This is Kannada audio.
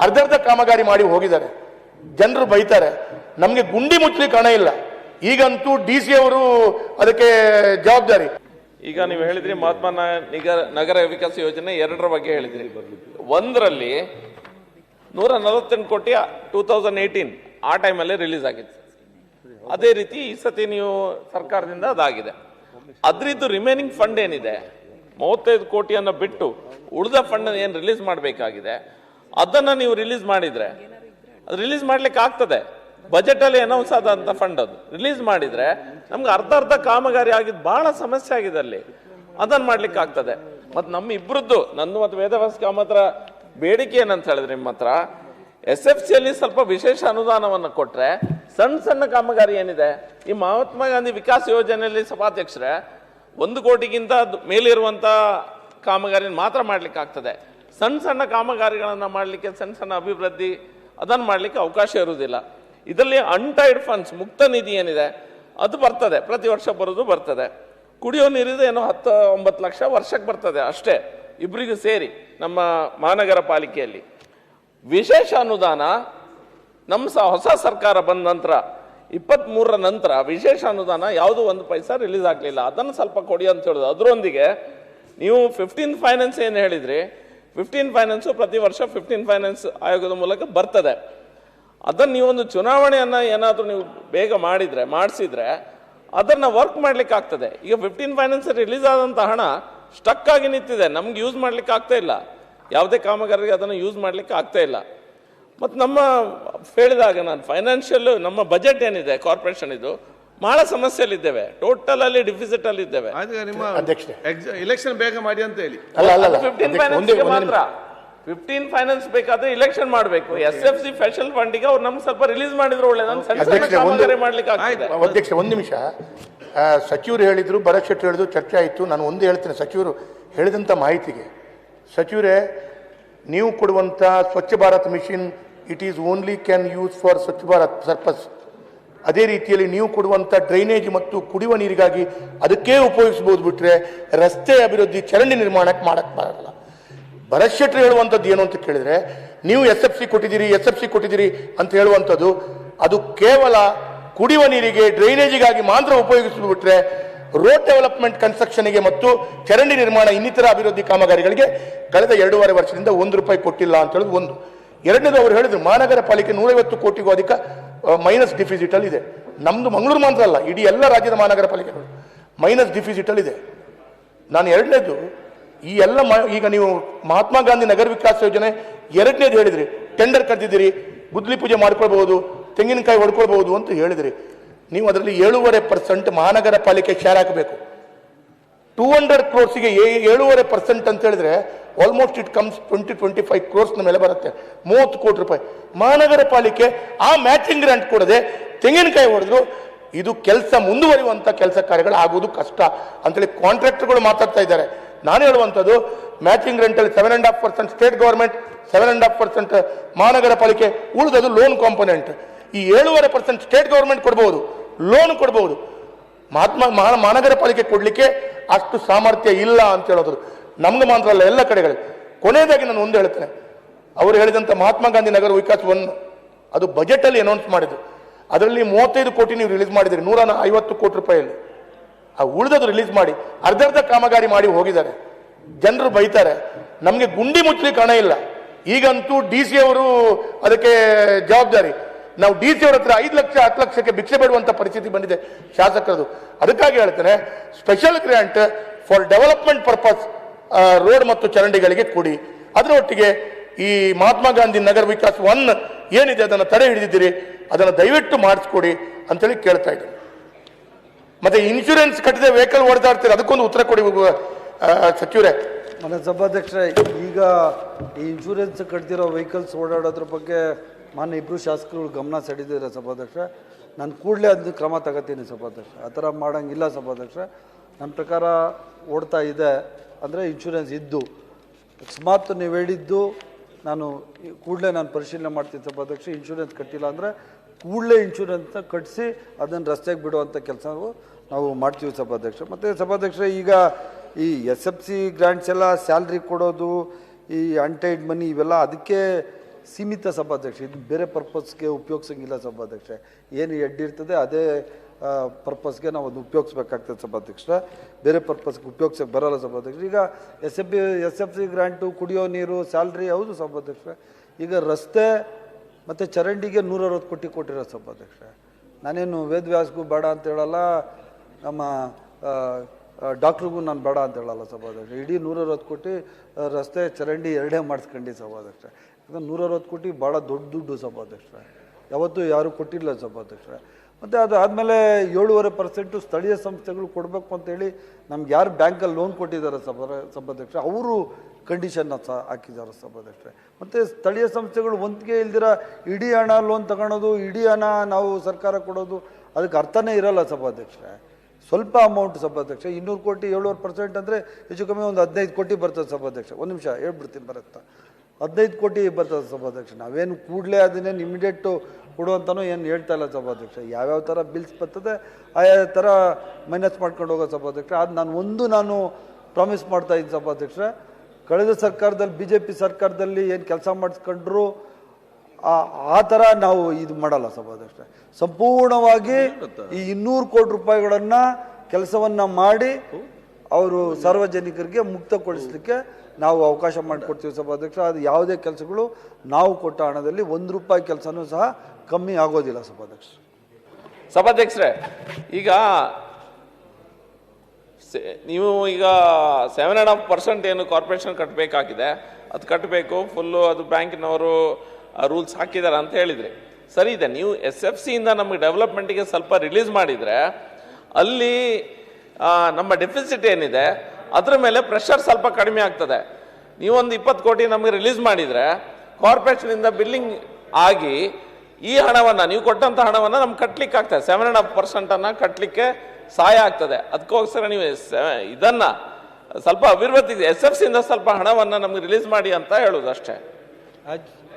ಅರ್ಧರ್ಧ ಕಾಮಗಾರಿ ಮಾಡಿ ಹೋಗಿದ್ದಾರೆ. ಜನರು ಬೈತಾರೆ, ನಮಗೆ ಗುಂಡಿ ಮುಚ್ಚಲಿಕ್ಕೆ ಹಣ ಇಲ್ಲ. ಈಗಂತೂ DC ಅವರು ಅದಕ್ಕೆ ಜವಾಬ್ದಾರಿ. ಈಗ ನೀವು ಹೇಳಿದ್ರಿ ಮಹಾತ್ಮ ನಗರ ವಿಕಾಸ ಯೋಜನೆ 2ರ ಬಗ್ಗೆ ಹೇಳಿದ್ರಿ. 1ರಲ್ಲಿ 148 ಕೋಟಿ 2018 ಆ ಟೈಮಲ್ಲಿ ರಿಲೀಸ್ ಆಗಿತ್ತು. ಅದೇ ರೀತಿ ಈ ಸತಿ ನೀವು ಸರ್ಕಾರದಿಂದ ಅದಾಗಿದೆ. ಅದ್ರದ್ದು ರಿಮೈನಿಂಗ್ ಫಂಡ್ ಏನಿದೆ 35 ಕೋಟಿಯನ್ನು ಬಿಟ್ಟು ಉಳಿದ ಫಂಡ್ ಏನು ರಿಲೀಸ್ ಮಾಡಬೇಕಾಗಿದೆ ಅದನ್ನ ನೀವು ರಿಲೀಸ್ ಮಾಡಿದ್ರೆ ಅದು ರಿಲೀಸ್ ಮಾಡ್ಲಿಕ್ಕೆ ಆಗ್ತದೆ. ಬಜೆಟ್ ಅಲ್ಲಿ ಅನೌನ್ಸ್ ಆದಂತ ಫಂಡ್ ಅದು ರಿಲೀಸ್ ಮಾಡಿದ್ರೆ ನಮ್ಗೆ ಅರ್ಧ ಕಾಮಗಾರಿ ಆಗಿದ್ದು ಬಹಳ ಸಮಸ್ಯೆ ಆಗಿದೆ ಅಲ್ಲಿ. ಅದನ್ನ ಮಾಡ್ಲಿಕ್ಕೆ ಆಗ್ತದೆ. ಮತ್ತೆ ನಮ್ಮ ಇಬ್ಬರದ್ದು ನಂದು ಮತ್ತು ವೇದವ್ಯಾಸ ಕಾಮತ್ರ ಬೇಡಿಕೆ ಏನಂತ ಹೇಳಿದ್ರೆ ನಿಮ್ಮ ಹತ್ರ SFC ಅಲ್ಲಿ ಸ್ವಲ್ಪ ವಿಶೇಷ ಅನುದಾನವನ್ನು ಕೊಟ್ರೆ ಸಣ್ಣ ಕಾಮಗಾರಿ ಏನಿದೆ ಈ ಮಹಾತ್ಮ ಗಾಂಧಿ ವಿಕಾಸ ಯೋಜನೆಯಲ್ಲಿ ಸಭಾಧ್ಯಕ್ಷರೇ 1 ಕೋಟಿಗಿಂತ ಮೇಲಿರುವಂತ ಕಾಮಗಾರಿ ಮಾತ್ರ ಮಾಡ್ಲಿಕ್ಕೆ ಆಗ್ತದೆ. ಸಣ್ಣ ಕಾಮಗಾರಿಗಳನ್ನ ಮಾಡ್ಲಿಕ್ಕೆ ಸಣ್ಣ ಅಭಿವೃದ್ಧಿ ಅದನ್ನು ಮಾಡ್ಲಿಕ್ಕೆ ಅವಕಾಶ ಇರುವುದಿಲ್ಲ. ಇದರಲ್ಲಿ ಅನ್ಟೈಡ್ ಫಂಡ್ಸ್ ಮುಕ್ತ ನಿಧಿ ಏನಿದೆ ಅದು ಬರ್ತದೆ, ಪ್ರತಿ ವರ್ಷ ಬರ್ತದೆ. ಕುಡಿಯೋ ನೀರಿದೆ ಏನೋ 10-9 ಲಕ್ಷ ವರ್ಷಕ್ಕೆ ಬರ್ತದೆ ಅಷ್ಟೇ ಇಬ್ಬರಿಗೂ ಸೇರಿ ನಮ್ಮ ಮಹಾನಗರ ಪಾಲಿಕೆಯಲ್ಲಿ. ವಿಶೇಷ ಅನುದಾನ ನಮ್ಮ ಹೊಸ ಸರ್ಕಾರ ಬಂದ ನಂತರ 23ರ ನಂತರ ವಿಶೇಷ ಅನುದಾನ ಯಾವುದೋ 1 ಪೈಸಾ ರಿಲೀಸ್ ಆಗಲಿಲ್ಲ. ಅದನ್ನು ಸ್ವಲ್ಪ ಕೊಡಿ ಅಂತ ಹೇಳೋದು. ಅದರೊಂದಿಗೆ ನೀವು 15 ಫೈನಾನ್ಸ್ ಏನು ಹೇಳಿದ್ರಿ, 15 ಫೈನಾನ್ಸು ಪ್ರತಿ ವರ್ಷ 15 ಫೈನಾನ್ಸ್ ಆಯೋಗದ ಮೂಲಕ ಬರ್ತದೆ. ಅದನ್ನು ನೀವೊಂದು ಚುನಾವಣೆಯನ್ನು ಏನಾದರೂ ನೀವು ಬೇಗ ಮಾಡಿಸಿದ್ರೆ ಅದನ್ನು ವರ್ಕ್ ಮಾಡ್ಲಿಕ್ಕೆ ಆಗ್ತದೆ. ಈಗ 15 ಫೈನಾನ್ಸ್ ರಿಲೀಸ್ ಆದಂಥ ಹಣ ಸ್ಟಕ್ ಆಗಿ ನಿಂತಿದೆ, ನಮ್ಗೆ ಯೂಸ್ ಮಾಡ್ಲಿಕ್ಕೆ ಆಗ್ತಾ ಇಲ್ಲ. ಯಾವುದೇ ಕಾಮಗಾರಿಗೆ ಅದನ್ನು ಯೂಸ್ ಮಾಡ್ಲಿಕ್ಕೆ ಆಗ್ತಾ ಇಲ್ಲ. ಮತ್ತು ನಮ್ಮ ಹೇಳಿದಾಗ ನಾನು ಫೈನಾನ್ಷಿಯಲ್ ನಮ್ಮ ಬಜೆಟ್ ಏನಿದೆ ಕಾರ್ಪೊರೇಷನ್ ಇದು ಬಹಳ ಸಮಸ್ಯೆಯಲ್ಲಿದ್ದೇವೆ, ಟೋಟಲ್ ಅಲ್ಲಿ ಡಿಫಿಸಿಟ್ ಅಲ್ಲಿ ಇದ್ದೇವೆ. ಎಲೆಕ್ಷನ್ ಬೇಗ ಮಾಡಿ ಅಂತ ಹೇಳಿ 15 ಫೈನಾನ್ಸ್ ಮಾತ್ರ 15 ಫೈನಾನ್ಸ್ ಬೇಕಾದ್ರೆ ಇಲೆಕ್ಷನ್ ಮಾಡಬೇಕು. SFC ಸ್ಪೆಷಲ್ ಫಂಡಿಗೆ ಅವ್ರು ನಮ್ಗೆ ಸ್ವಲ್ಪ ರಿಲೀಸ್ ಮಾಡಿದ್ರು ಒಳ್ಳೆದು ಮಾಡ್ಲಿಕ್ಕೆ ಆಗ್ತದೆ. ಅಧ್ಯಕ್ಷ 1 ನಿಮಿಷ, ಸಚಿವರು ಹೇಳಿದ್ರು, ಭರತ್ ಶೆಟ್ಟಿ ಹೇಳಿದ್ರು, ಚರ್ಚೆ ಆಯಿತು. ನಾನು ಒಂದು ಹೇಳ್ತೇನೆ, ಸಚಿವರು ಹೇಳಿದಂಥ ಮಾಹಿತಿಗೆ, ಸಚಿವರೇ ನೀವು ಕೊಡುವಂಥ Swachh Bharat mission it is only can use for Swachh Bharat purpose. ಅದೇ ರೀತಿಯಲ್ಲಿ ನೀವು ಕೊಡುವಂಥ ಡ್ರೈನೇಜ್ ಮತ್ತು ಕುಡಿಯುವ ನೀರಿಗಾಗಿ ಅದಕ್ಕೇ ಉಪಯೋಗಿಸ್ಬೋದು ಬಿಟ್ಟರೆ ರಸ್ತೆ ಅಭಿವೃದ್ಧಿ ಚರಂಡಿ ನಿರ್ಮಾಣಕ್ಕೆ ಮಾಡಕ್ಕೆ ಬರಲ್ಲ. ಭರತ್ ಶೆಟ್ಟಿ ಹೇಳುವಂಥದ್ದು ಏನು ಅಂತ ಕೇಳಿದರೆ, ನೀವು SFC ಕೊಟ್ಟಿದ್ದೀರಿ ಅಂತ ಹೇಳುವಂಥದ್ದು ಅದು ಕೇವಲ ಕುಡಿಯುವ ನೀರಿಗೆ ಡ್ರೈನೇಜಿಗಾಗಿ ಮಾತ್ರ ಉಪಯೋಗಿಸಿಬಿಟ್ರೆ ರೋಡ್ ಡೆವಲಪ್ಮೆಂಟ್ ಕನ್ಸ್ಟ್ರಕ್ಷನ್ಗೆ ಮತ್ತು ಚರಂಡಿ ನಿರ್ಮಾಣ ಇನ್ನಿತರ ಅಭಿವೃದ್ಧಿ ಕಾಮಗಾರಿಗಳಿಗೆ ಕಳೆದ 2.5 ವರ್ಷದಿಂದ ₹1 ಕೊಟ್ಟಿಲ್ಲ ಅಂತ ಹೇಳೋದು ಒಂದು. ಎರಡನೇದು ಅವರು ಹೇಳಿದ್ರು ಮಹಾನಗರ ಪಾಲಿಕೆ 150 ಕೋಟಿಗೂ ಅಧಿಕ ಮೈನಸ್ ಡಿಫಿಸಿಟ್ ಅಲ್ಲಿ ಇದೆ. ನಮ್ದು ಮಂಗಳೂರು ಮಾತ್ರ ಅಲ್ಲ, ಇಡೀ ಎಲ್ಲ ರಾಜ್ಯದ ಮಹಾನಗರ ಪಾಲಿಕೆಗಳು ಮೈನಸ್ ಡಿಫಿಸಿಟ್ ಅಲ್ಲಿ ಇದೆ. ನಾನು ಎರಡನೇದು ಈ ಎಲ್ಲ ಈಗ ನೀವು ಮಹಾತ್ಮ ಗಾಂಧಿ ನಗರ ವಿಕಾಸ ಯೋಜನೆ 2ನೇದು ಹೇಳಿದ್ರಿ, ಟೆಂಡರ್ ಕರೆದಿದ್ದೀರಿ, ಗುದ್ಲಿ ಪೂಜೆ ಮಾಡ್ಕೊಳ್ಬಹುದು, ತೆಂಗಿನಕಾಯಿ ಹೊಡ್ಕೊಳ್ಬಹುದು ಅಂತ ಹೇಳಿದ್ರಿ. ನೀವು ಅದರಲ್ಲಿ 7.5% ಮಹಾನಗರ ಪಾಲಿಕೆ ಶೇರ್ ಹಾಕಬೇಕು. 200 ಕ್ರೋರ್ಸ್ಗೆ 7.5% ಅಂತ ಹೇಳಿದ್ರೆ ಆಲ್ಮೋಸ್ಟ್ ಇಟ್ ಕಮ್ಸ್ 20-25 ಕ್ರೋರ್ಸ್ನ ಮೇಲೆ ಬರುತ್ತೆ, ₹30 ಕೋಟಿ. ಮಹಾನಗರ ಪಾಲಿಕೆ ಆ ಮ್ಯಾಚಿಂಗ್ ಗ್ರಾಂಟ್ ಕೊಡದೆ ತೆಂಗಿನಕಾಯಿ ಹೊಡೆದ್ರು ಇದು ಕೆಲಸ ಮುಂದುವರಿಯುವಂಥ ಕೆಲಸ ಕಾರ್ಯಗಳು ಆಗುವುದು ಕಷ್ಟ ಅಂತೇಳಿ ಕಾಂಟ್ರಾಕ್ಟರ್ಗಳು ಮಾತಾಡ್ತಾ ಇದ್ದಾರೆ. ನಾನು ಹೇಳುವಂಥದ್ದು ಮ್ಯಾಚಿಂಗ್ ಗ್ರಾಂಟಲ್ಲಿ 7.5% ಸ್ಟೇಟ್ ಗವರ್ಮೆಂಟ್, 7.5% ಮಹಾನಗರ ಪಾಲಿಕೆ, ಉಳಿದದು ಲೋನ್ ಕಾಂಪೊನೆಂಟ್. ಈ 7.5% ಸ್ಟೇಟ್ ಗವರ್ಮೆಂಟ್ ಕೊಡ್ಬೋದು, ಲೋನ್ ಕೊಡ್ಬೋದು. ಮಹಾನಗರ ಪಾಲಿಕೆ ಕೊಡಲಿಕ್ಕೆ ಅಷ್ಟು ಸಾಮರ್ಥ್ಯ ಇಲ್ಲ ಅಂತ ಹೇಳೋದು ನಮ್ಗೆ ಮಾತ್ರ ಅಲ್ಲ, ಎಲ್ಲ ಕಡೆಗಳು. ಕೊನೆಯದಾಗಿ ನಾನು ಒಂದು ಹೇಳ್ತೇನೆ, ಅವರು ಹೇಳಿದಂಥ ಮಹಾತ್ಮ ಗಾಂಧಿ ನಗರ ವಿಕಾಸ 1 ಅದು ಬಜೆಟಲ್ಲಿ ಅನೌನ್ಸ್ ಮಾಡಿದ್ರು. ಅದರಲ್ಲಿ 35 ಕೋಟಿ ನೀವು ರಿಲೀಸ್ ಮಾಡಿದಿರಿ, ₹150 ಕೋಟಿ. ಆ ಉಳಿದದು ರಿಲೀಸ್ ಮಾಡಿ ಅರ್ಧರ್ಧ ಕಾಮಗಾರಿ ಮಾಡಿ ಹೋಗಿದ್ದಾರೆ. ಜನರು ಬೈತಾರೆ, ನಮಗೆ ಗುಂಡಿ ಮುಚ್ಚಲಿಕ್ಕೆ ಹಣ ಇಲ್ಲ. ಈಗಂತೂ DC ಅವರು ಅದಕ್ಕೆ ಜವಾಬ್ದಾರಿ. ನಾವು DC ಅವರ ಹತ್ರ 5 ಲಕ್ಷ 10 ಲಕ್ಷಕ್ಕೆ ಭಿಕ್ಷೆ ಬೇಡುವಂಥ ಪರಿಸ್ಥಿತಿ ಬಂದಿದೆ ಶಾಸಕರದು. ಅದಕ್ಕಾಗಿ ಹೇಳ್ತೇನೆ, special grant for development purpose road ಮತ್ತು ಚರಂಡಿಗಳಿಗೆ ಕೊಡಿ. ಅದರೊಟ್ಟಿಗೆ ಈ ಮಹಾತ್ಮ ಗಾಂಧಿ ನಗರ ವಿಕಾಸ 1 ಏನಿದೆ ಅದನ್ನು ತಡೆ ಹಿಡಿದಿದ್ದೀರಿ, ಅದನ್ನು ದಯವಿಟ್ಟು ಮಾಡಿಸ್ಕೊಡಿ ಅಂತೇಳಿ ಕೇಳ್ತಾ ಇದ್ದೀನಿ. ಮತ್ತೆ ಇನ್ಶೂರೆನ್ಸ್ ಕಟ್ಟಿದ ವೆಹಿಕಲ್ ಓಡಾಡ್ತೀರಿ, ಅದಕ್ಕೊಂದು ಉತ್ತರ ಕೊಡಿ ಸಚಿವರೇ. ನನ್ನ ಸಭಾಧ್ಯಕ್ಷ, ಈಗ ಈ ಇನ್ಶೂರೆನ್ಸ್ ಕಟ್ತಿರೋ ವೆಹಿಕಲ್ಸ್ ಓಡಾಡೋದ್ರ ಬಗ್ಗೆ ಮಾನ್ಯ ಇಬ್ಬರು ಶಾಸಕರು ಗಮನ ಸೆಳೆದಿದ್ದಾರೆ ಸಭಾಧ್ಯಕ್ಷ. ನಾನು ಕೂಡಲೇ ಅದನ್ನ ಕ್ರಮ ತಗೋತೀನಿ ಸಭಾಧ್ಯಕ್ಷ. ಆ ಥರ ಮಾಡೋಂಗಿಲ್ಲ ಸಭಾಧ್ಯಕ್ಷ. ನನ್ನ ಪ್ರಕಾರ ಓಡ್ತಾ ಇದೆ ಅಂದರೆ ಇನ್ಶೂರೆನ್ಸ್ ಇದ್ದು, ಅಕಸ್ಮಾತ್ ನೀವು ಹೇಳಿದ್ದು ನಾನು ಕೂಡಲೇ ಪರಿಶೀಲನೆ ಮಾಡ್ತೀನಿ ಸಭಾಧ್ಯಕ್ಷ. ಇನ್ಶೂರೆನ್ಸ್ ಕಟ್ಟಿಲ್ಲ ಅಂದರೆ ಕೂಡಲೇ ಇನ್ಶೂರೆನ್ಸ್ನ ಕಟ್ಟಿಸಿ ಅದನ್ನು ರಸ್ತೆಗೆ ಬಿಡುವಂಥ ಕೆಲಸ ನಾವು ಮಾಡ್ತೀವಿ ಸಭಾಧ್ಯಕ್ಷ. ಮತ್ತು ಸಭಾಧ್ಯಕ್ಷ, ಈಗ ಈ SFC ಗ್ರಾಂಟ್ಸ್ ಎಲ್ಲ ಸ್ಯಾಲ್ರಿ ಕೊಡೋದು, ಈ ಅನ್ಟೈಡ್ ಮನಿ ಇವೆಲ್ಲ ಅದಕ್ಕೆ ಸೀಮಿತ ಸಭಾಧ್ಯಕ್ಷ, ಇದು ಬೇರೆ ಪರ್ಪಸ್ಗೆ ಉಪಯೋಗಿಸಂಗಿಲ್ಲ ಸಭಾಧ್ಯಕ್ಷ. ಏನು ಇರ್ತದೆ ಅದೇ ಪರ್ಪಸ್ಗೆ ನಾವು ಅದು ಉಪಯೋಗಿಸ್ಬೇಕಾಗ್ತದೆ ಸಭಾಧ್ಯಕ್ಷ, ಬೇರೆ ಪರ್ಪಸ್ಗೆ ಉಪಯೋಗಿಸಕ್ಕೆ ಬರೋಲ್ಲ ಸಭಾಧ್ಯಕ್ಷ. ಈಗ SFC ಗ್ರಾಂಟು, ಕುಡಿಯೋ ನೀರು, ಸ್ಯಾಲ್ರಿ, ಹೌದು ಸಭಾಧ್ಯಕ್ಷ. ಈಗ ರಸ್ತೆ ಮತ್ತು ಚರಂಡಿಗೆ 160 ಕೋಟಿ ಕೊಟ್ಟಿರೋ ಸಭಾಧ್ಯಕ್ಷ. ನಾನೇನು ವೇದವ್ಯಾಸ್ಗೂ ಬೇಡ ಅಂತ ಹೇಳಲ್ಲ, ನಮ್ಮ ಡಾಕ್ಟ್ರಿಗೂ ನಾನು ಬೇಡ ಅಂತ ಹೇಳಲ್ಲ ಸಭಾಧ್ಯಕ್ಷ. ಇಡೀ 160 ಕೋಟಿ ರಸ್ತೆ ಚರಂಡಿ ಎರಡೇ ಮಾಡಿಸ್ಕೊಂಡು ಸಭಾಧ್ಯಕ್ಷ. ಯಾಕಂದ್ರೆ 160 ಕೋಟಿ ಭಾಳ ದೊಡ್ಡ ದುಡ್ಡು ಸಭಾಧ್ಯಕ್ಷ, ಯಾವತ್ತೂ ಯಾರೂ ಕೊಟ್ಟಿಲ್ಲ ಸಭಾಧ್ಯಕ್ಷ. ಮತ್ತು ಅದು ಆದಮೇಲೆ 7.5% ಸ್ಥಳೀಯ ಸಂಸ್ಥೆಗಳು ಕೊಡಬೇಕು ಅಂತೇಳಿ ನಮ್ಗೆ ಯಾರು ಬ್ಯಾಂಕಲ್ಲಿ ಲೋನ್ ಕೊಟ್ಟಿದ್ದಾರೆ ಸಭಾಧ್ಯಕ್ಷ, ಅವರು ಕಂಡೀಷನ್ನ ಹಾಕಿದ್ದಾರೆ ಸಭಾಧ್ಯಕ್ಷ. ಮತ್ತು ಸ್ಥಳೀಯ ಸಂಸ್ಥೆಗಳು ಒಂದಿಗೆ ಇಲ್ದಿರ ಇಡೀ ಹಣ ಲೋನ್ ತಗೊಳೋದು, ಇಡೀ ಹಣ ನಾವು ಸರ್ಕಾರ ಕೊಡೋದು, ಅದಕ್ಕೆ ಅರ್ಥನೇ ಇರಲ್ಲ ಸಭಾಧ್ಯಕ್ಷ. ಸ್ವಲ್ಪ ಅಮೌಂಟ್ ಸಭಾಧ್ಯಕ್ಷ, 200 ಕೋಟಿ 7% ಅಂದರೆ ಹೆಚ್ಚು ಕಮ್ಮಿ ಒಂದು 15 ಕೋಟಿ ಬರ್ತದೆ ಸಭಾಧ್ಯಕ್ಷ. ಒಂದು ನಿಮಿಷ ಹೇಳ್ಬಿಡ್ತೀನಿ, ಬರುತ್ತಾ 15 ಕೋಟಿ ಬರ್ತದೆ ಸಭಾಧ್ಯಕ್ಷ. ನಾವೇನು ಕೂಡಲೇ ಅದನ್ನೇನು ಇಮಿಡಿಯೇಟು ಕೊಡುವಂತನೂ ಏನು ಹೇಳ್ತಾ ಇಲ್ಲ ಸಭಾಧ್ಯಕ್ಷ. ಯಾವ್ಯಾವ ಥರ ಬಿಲ್ಸ್ ಬರ್ತದೆ ಆಯಾ ಥರ ಮೈನಸ್ ಮಾಡ್ಕೊಂಡು ಹೋಗೋ ಸಭಾಧ್ಯಕ್ಷ. ಅದು ನಾನು ಪ್ರಾಮಿಸ್ ಮಾಡ್ತಾ ಇದ್ದೀನಿ ಸಭಾಧ್ಯಕ್ಷ. ಕಳೆದ ಸರ್ಕಾರದಲ್ಲಿ BJP ಸರ್ಕಾರದಲ್ಲಿ ಏನು ಕೆಲಸ ಮಾಡಿಸ್ಕೊಂಡ್ರು ಆ ಥರ ನಾವು ಇದು ಮಾಡಲ್ಲ ಸಭಾಧ್ಯಕ್ಷ. ಸಂಪೂರ್ಣವಾಗಿ ಈ 200 ಕೋಟಿ ರೂಪಾಯಿಗಳನ್ನು ಕೆಲಸವನ್ನು ಮಾಡಿ ಅವರು ಸಾರ್ವಜನಿಕರಿಗೆ ಮುಕ್ತಗೊಳಿಸಲಿಕ್ಕೆ ನಾವು ಅವಕಾಶ ಮಾಡಿಕೊಡ್ತೀವಿ ಸಭಾಧ್ಯಕ್ಷ. ಅದು ಯಾವುದೇ ಕೆಲಸಗಳು ನಾವು ಕೊಟ್ಟ ಹಣದಲ್ಲಿ 1 ರೂಪಾಯಿ ಕೆಲಸನೂ ಸಹ ಕಮ್ಮಿ ಆಗೋದಿಲ್ಲ ಸಭಾಧ್ಯಕ್ಷ. ಸಭಾಧ್ಯಕ್ಷರೇ, ಈಗ ನೀವು ಈಗ 7.5% ಏನು ಕಾರ್ಪೊರೇಷನ್ ಕಟ್ಟಬೇಕಾಗಿದೆ, ಅದು ಕಟ್ಟಬೇಕು ಫುಲ್ಲು, ಅದು ಬ್ಯಾಂಕಿನವರು ರೂಲ್ಸ್ ಹಾಕಿದ್ದಾರೆ ಅಂತ ಹೇಳಿದ್ರಿ. ಸರಿ ಇದೆ, ನೀವು SFC ಇಂದ ನಮಗೆ ಡೆವಲಪ್ಮೆಂಟಿಗೆ ಸ್ವಲ್ಪ ರಿಲೀಸ್ ಮಾಡಿದರೆ ಅಲ್ಲಿ ನಮ್ಮ ಡೆಫಿಸಿಟ್ ಏನಿದೆ ಅದ್ರ ಮೇಲೆ ಪ್ರೆಷರ್ ಸ್ವಲ್ಪ ಕಡಿಮೆ ಆಗ್ತದೆ. ನೀವೊಂದು 20 ಕೋಟಿ ನಮಗೆ ರಿಲೀಸ್ ಮಾಡಿದರೆ ಕಾರ್ಪೊರೇಷನಿಂದ ಬಿಲ್ಲಿಂಗ್ ಆಗಿ ಈ ಹಣವನ್ನು, ನೀವು ಕೊಟ್ಟಂಥ ಹಣವನ್ನು ನಮ್ಗೆ ಕಟ್ಟಲಿಕ್ಕೆ ಆಗ್ತದೆ, 7.5% ಕಟ್ಟಲಿಕ್ಕೆ ಸಹಾಯ ಆಗ್ತದೆ. ಅದಕ್ಕೋಸ್ಕರ ನೀವು ಇದನ್ನು ಸ್ವಲ್ಪ ಅಭಿವೃದ್ಧಿ SFC ಇಂದ ಸ್ವಲ್ಪ ಹಣವನ್ನು ನಮಗೆ ರಿಲೀಸ್ ಮಾಡಿ ಅಂತ ಹೇಳೋದು ಅಷ್ಟೇ.